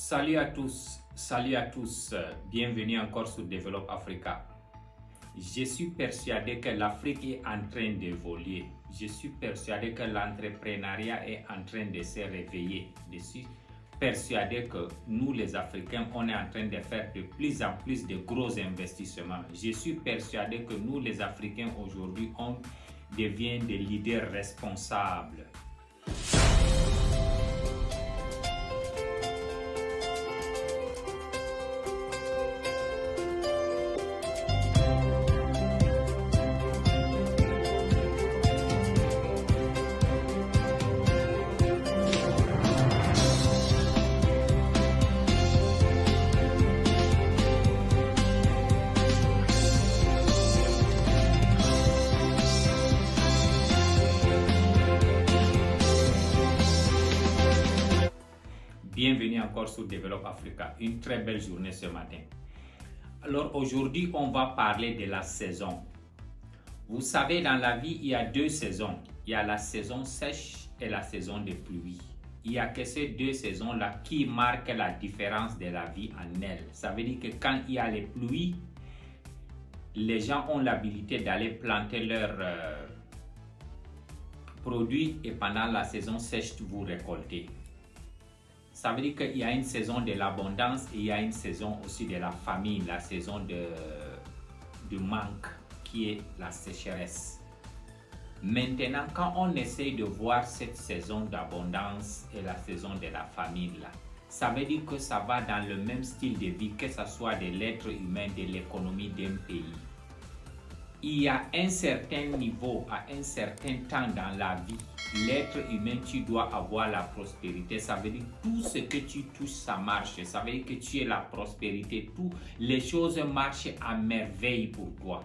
Salut à tous, bienvenue encore sur Develop Africa. Je suis persuadé que l'Afrique est en train d'évoluer. Je suis persuadé que l'entrepreneuriat est en train de se réveiller. Je suis persuadé que nous les Africains, on est en train de faire de plus en plus de gros investissements. Je suis persuadé que nous les Africains aujourd'hui, on devient des leaders responsables. Bienvenue encore sur Develop Africa, une très belle journée ce matin. Alors aujourd'hui, on va parler de la saison. Vous savez, dans la vie, il y a deux saisons. Il y a la saison sèche et la saison de pluie. Il n'y a que ces deux saisons-là qui marquent la différence de la vie en elles. Ça veut dire que quand il y a les pluies, les gens ont l'habilité d'aller planter leurs produits et pendant la saison sèche, vous récoltez. Ça veut dire qu'il y a une saison de l'abondance et il y a une saison aussi de la famine, la saison du manque qui est la sécheresse. Maintenant, quand on essaye de voir cette saison d'abondance et la saison de la famine, là, ça veut dire que ça va dans le même style de vie, que ce soit de l'être humain, de l'économie d'un pays. Il y a un certain niveau, à un certain temps dans la vie, l'être humain, tu dois avoir la prospérité. Ça veut dire tout ce que tu touches, ça marche. Ça veut dire que tu es la prospérité. Toutes les choses marchent à merveille pour toi.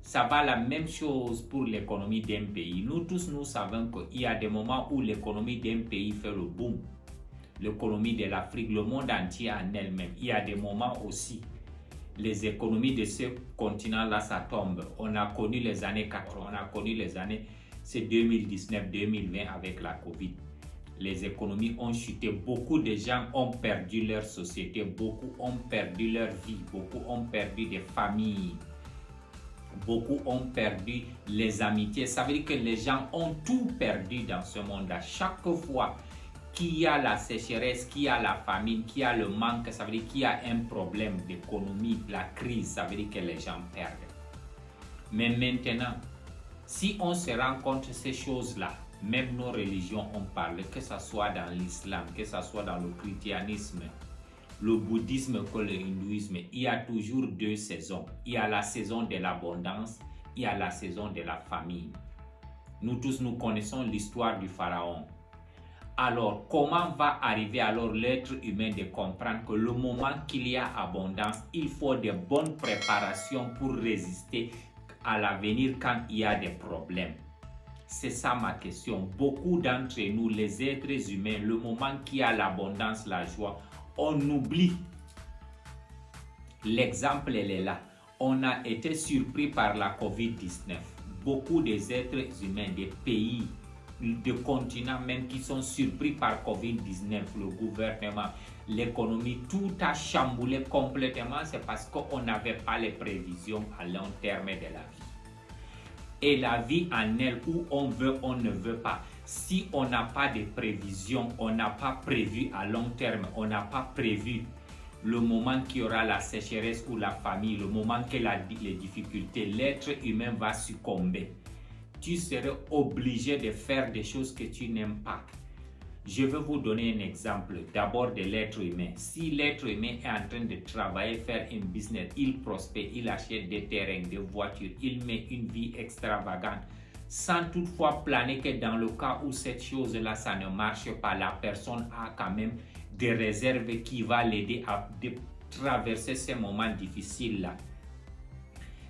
Ça va la même chose pour l'économie d'un pays. Nous tous, nous savons qu'il y a des moments où l'économie d'un pays fait le boom. L'économie de l'Afrique, le monde entier en elle-même. Il y a des moments aussi. Les économies de ce continent-là, ça tombe. On a connu les années 80, on a connu les années, c'est 2019-2020 avec la Covid. Les économies ont chuté, beaucoup de gens ont perdu leur société, beaucoup ont perdu leur vie, beaucoup ont perdu des familles, beaucoup ont perdu les amitiés. Ça veut dire que les gens ont tout perdu dans ce monde-là. Chaque fois qu'il y a la sécheresse, qu'il y a la famine, qu'il y a le manque, ça veut dire qu'il y a un problème d'économie, la crise, ça veut dire que les gens perdent. Mais maintenant, si on se rend compte de ces choses-là, même nos religions ont parlé, que ce soit dans l'islam, que ce soit dans le christianisme, le bouddhisme que le hindouisme, il y a toujours deux saisons. Il y a la saison de l'abondance, il y a la saison de la famine. Nous tous, nous connaissons l'histoire du pharaon. Alors, comment va arriver alors l'être humain de comprendre que le moment qu'il y a abondance, il faut de bonnes préparations pour résister à l'avenir quand il y a des problèmes? C'est ça ma question. Beaucoup d'entre nous, les êtres humains, le moment qu'il y a l'abondance, la joie, on oublie. L'exemple, elle est là. On a été surpris par la COVID-19. Beaucoup des êtres humains, des pays, de continents même qui sont surpris par COVID-19, le gouvernement, l'économie, tout a chamboulé complètement. C'est parce qu'on n'avait pas les prévisions à long terme de la vie. Et la vie en elle, où on veut, on ne veut pas. Si on n'a pas de prévisions, on n'a pas prévu à long terme, on n'a pas prévu le moment qu'il y aura la sécheresse ou la famine, le moment qu'il y a les difficultés, l'être humain va succomber. Tu serais obligé de faire des choses que tu n'aimes pas. Je vais vous donner un exemple d'abord de l'être humain. Si l'être humain est en train de travailler, faire un business, il prospère, il achète des terrains, des voitures, il met une vie extravagante, sans toutefois planer que dans le cas où cette chose-là, ça ne marche pas, la personne a quand même des réserves qui vont l'aider à traverser ces moments difficiles-là.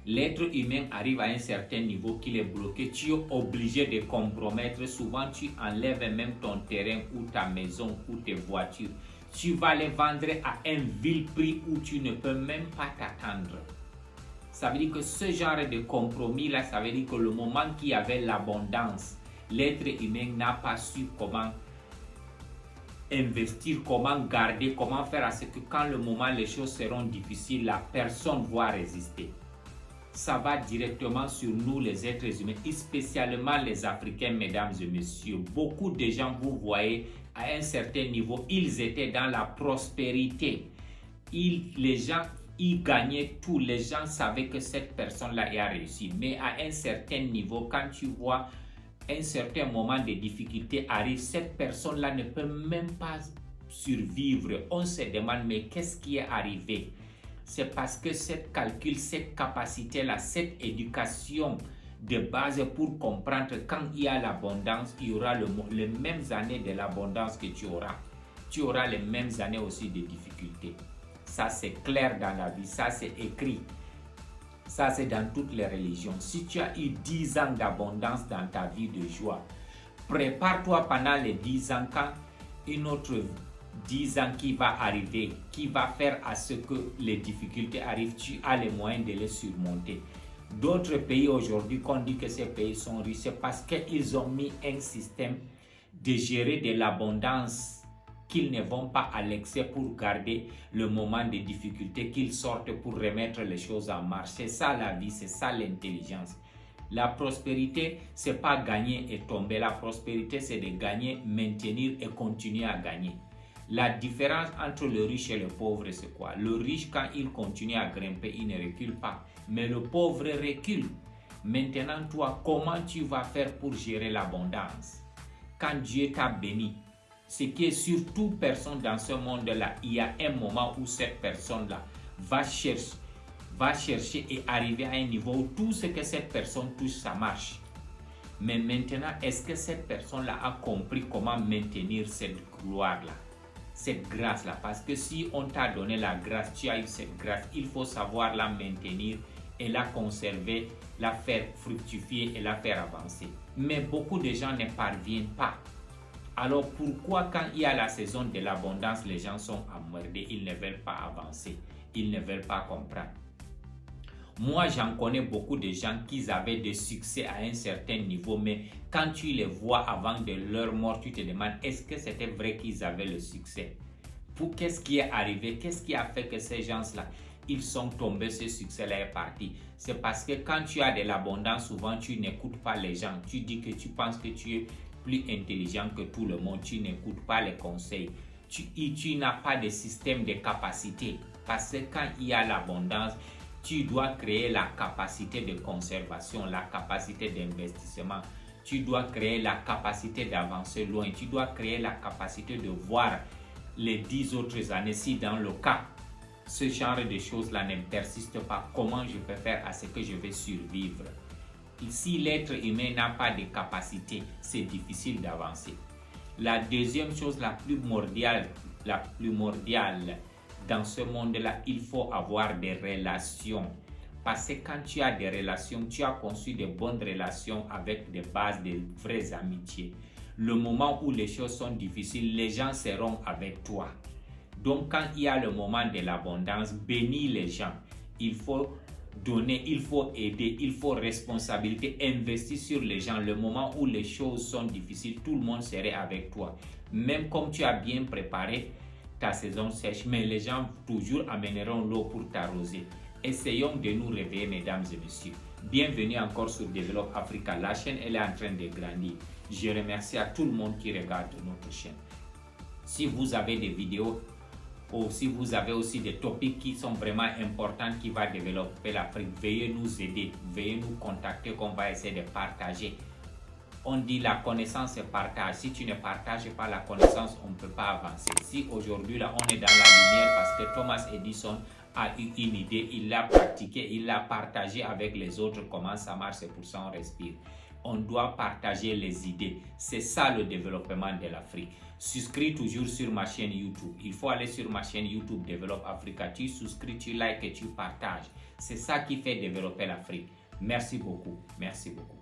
L'être humain arrive à un certain niveau qu'il est bloqué, tu es obligé de compromettre. Souvent, tu enlèves même ton terrain ou ta maison ou tes voitures. Tu vas les vendre à un vil prix où tu ne peux même pas t'attendre. Ça veut dire que ce genre de compromis-là, ça veut dire que le moment qu'il y avait l'abondance, l'être humain n'a pas su comment investir, comment garder, comment faire à ce que quand le moment, les choses seront difficiles, la personne va résister. Ça va directement sur nous les êtres humains, et spécialement les Africains, mesdames et messieurs. Beaucoup de gens, vous voyez, à un certain niveau, ils étaient dans la prospérité. Les gens, ils gagnaient tout. Les gens savaient que cette personne-là a réussi. Mais à un certain niveau, quand tu vois un certain moment de difficulté arrive, cette personne-là ne peut même pas survivre. On se demande, mais qu'est-ce qui est arrivé? C'est parce que cette calcul, cette capacité-là, cette éducation de base pour comprendre quand il y a l'abondance, il y aura les mêmes années de l'abondance que tu auras. Tu auras les mêmes années aussi de difficultés. Ça, c'est clair dans la vie, ça, c'est écrit. Ça, c'est dans toutes les religions. Si tu as eu 10 ans d'abondance dans ta vie de joie, prépare-toi pendant les 10 ans quand une autre 10 ans qui va arriver, qui va faire à ce que les difficultés arrivent, tu as les moyens de les surmonter. D'autres pays aujourd'hui, qu'on dit que ces pays sont riches, c'est parce qu'ils ont mis un système de gérer de l'abondance qu'ils ne vont pas à l'excès pour garder le moment de difficulté, qu'ils sortent pour remettre les choses en marche. C'est ça la vie, c'est ça l'intelligence. La prospérité, c'est pas gagner et tomber. La prospérité, c'est de gagner, maintenir et continuer à gagner. La différence entre le riche et le pauvre, c'est quoi? Le riche, quand il continue à grimper, il ne recule pas. Mais le pauvre recule. Maintenant, toi, comment tu vas faire pour gérer l'abondance? Quand Dieu t'a béni, ce qui est sur toute personne dans ce monde-là, il y a un moment où cette personne-là va chercher et arriver à un niveau où tout ce que cette personne touche, ça marche. Mais maintenant, est-ce que cette personne-là a compris comment maintenir cette gloire-là, cette grâce-là? Parce que si on t'a donné la grâce, tu as eu cette grâce, il faut savoir la maintenir et la conserver, la faire fructifier et la faire avancer. Mais beaucoup de gens ne parviennent pas. Alors pourquoi quand il y a la saison de l'abondance, les gens sont emmerdés, ils ne veulent pas avancer, ils ne veulent pas comprendre? Moi, j'en connais beaucoup de gens qui avaient des succès à un certain niveau, mais quand tu les vois avant de leur mort, tu te demandes, est-ce que c'était vrai qu'ils avaient le succès? Qu'est-ce qui est arrivé? Qu'est-ce qui a fait que ces gens-là, ils sont tombés, ce succès-là est parti? C'est parce que quand tu as de l'abondance, souvent tu n'écoutes pas les gens. Tu dis que tu penses que tu es plus intelligent que tout le monde, tu n'écoutes pas les conseils, tu n'as pas de système de capacité, parce que quand il y a l'abondance, tu dois créer la capacité de conservation, la capacité d'investissement, tu dois créer la capacité d'avancer loin, tu dois créer la capacité de voir les 10 autres années. Si dans le cas, ce genre de choses-là ne persiste pas, comment je peux faire à ce que je vais survivre? Si l'être humain n'a pas de capacité, c'est difficile d'avancer. La deuxième chose la plus mondiale dans ce monde-là, il faut avoir des relations. Parce que quand tu as des relations, tu as conçu de bonnes relations avec des bases de vraies amitiés. Le moment où les choses sont difficiles, les gens seront avec toi. Donc quand il y a le moment de l'abondance, bénis les gens. Il faut donner, il faut aider, il faut responsabilité, investir sur les gens. Le moment où les choses sont difficiles, tout le monde serait avec toi. Même comme tu as bien préparé ta saison sèche, mais les gens toujours amèneront l'eau pour t'arroser. Essayons de nous réveiller, mesdames et messieurs. Bienvenue encore sur Develop Africa. La chaîne, elle est en train de grandir. Je remercie à tout le monde qui regarde notre chaîne. Si vous avez des vidéos ou si vous avez aussi des topics qui sont vraiment importants qui vont développer l'Afrique, veuillez nous aider, veuillez nous contacter qu'on va essayer de partager. On dit la connaissance se partage. Si tu ne partages pas la connaissance, on ne peut pas avancer. Si aujourd'hui là on est dans la lumière parce que Thomas Edison a eu une idée, il l'a pratiquée, il l'a partagée avec les autres, comment ça marche, c'est pour ça on respire. On doit partager les idées. C'est ça le développement de l'Afrique. Souscris toujours sur ma chaîne YouTube. Il faut aller sur ma chaîne YouTube Develop Africa. Tu souscris, tu likes et tu partages. C'est ça qui fait développer l'Afrique. Merci beaucoup. Merci beaucoup.